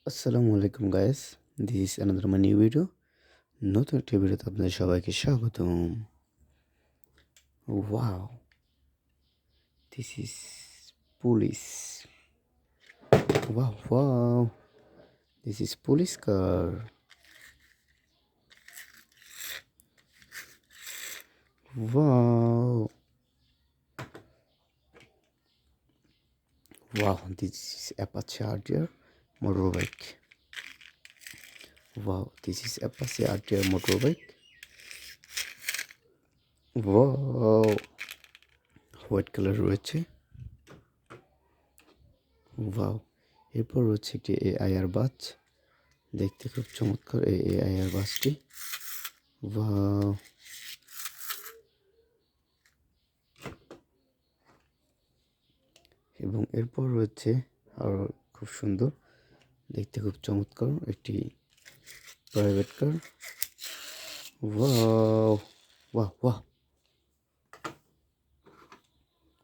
আসসালামু আলাইকুম guys, this another my new video. নতুন একটি ভিডিওতে আপনাদের সবাইকে স্বাগতম। Wow, this is police. Wow, this is police car. Wow, this is Apache RTR motorbike. This is Apache RTR motorbike. Wow, white colour রয়েছে। Wow, এরপর রয়েছে একটি এআইআর বাস। দেখতে খুব চমৎকার এই এআইআর বাসটি। ওয়াও, এবং এরপর রয়েছে আরও খুব সুন্দর, দেখতে খুব চমৎকার একটি প্রাইভেট কার। ওয়াও ওয়াহ ওয়াহ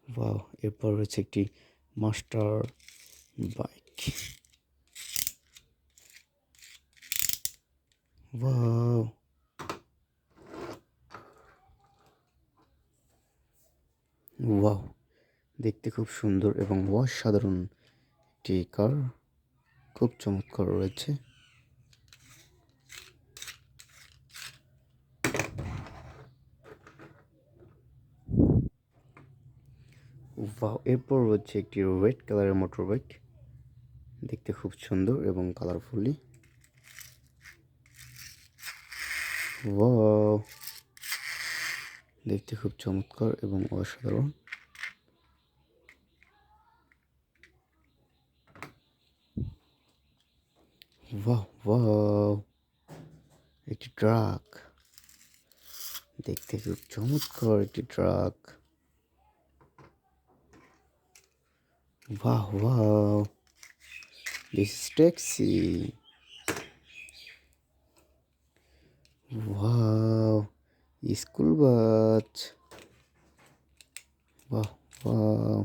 ওয়াও, এরপর রয়েছে একটি মাস্টার বাইক। ওয়াও ওয়াও, দেখতে খুব সুন্দর এবং অসাধারণ একটি কার, খুব চমৎকার রয়েছে। ওয়াও, এরপর রয়েছে একটি রেড কালারের মোটর বাইক। দেখতে খুব সুন্দর এবং কালারফুলি। ওয়াও, দেখতে খুব চমৎকার এবং অসাধারণ। ওয়াও, একটি ট্রাক। দেখতে খুব চমৎকার একটি truck. Wow, this is taxi. Wow, school bus. Wow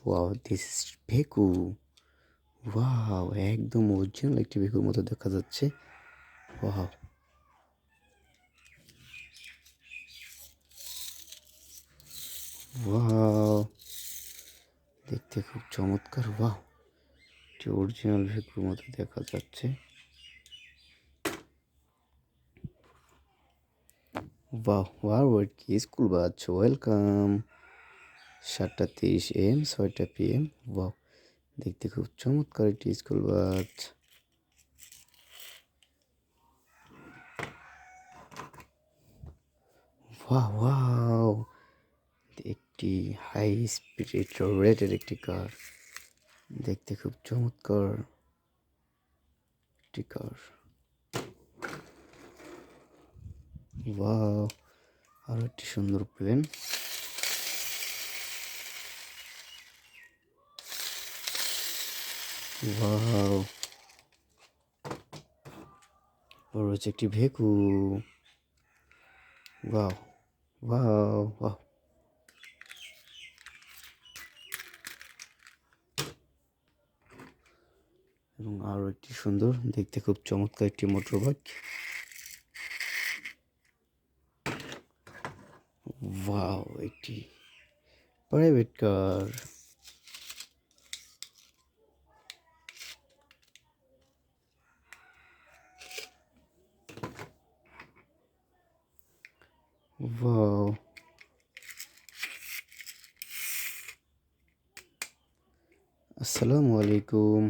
wow, this is ভেকু। ওয়াও, একদম অরিজিনাল একটি ভেকুর মতো দেখা যাচ্ছে। ওয়াও ওয়াও, দেখতে খুব চমৎকার। ওয়াও, একটি অরিজিনাল ভেকুর মতো দেখা যাচ্ছে। ওয়াও, কি স্কুল বাস। ওয়েলকাম। 7:30 AM, 6টা PM। ওয়াও, দেখতে খুব চমৎকার একটি স্কুল বাস। ওয়াও, একটি হাই স্পিড রেটেড একটি কার। দেখতে খুব চমৎকার একটি কার। ওয়াও, আরো একটি সুন্দর প্লেন। ওয়াও, রয়েছে একটি ভেকু। ওয়াও ওয়াও ওয়াও, এবং আরো একটি সুন্দর, দেখতে খুব চমৎকার একটি মোটর বাইক। ওয়াও, একটি প্রাইভেট কার। ওয়াও, আসসালামু আলাইকুম।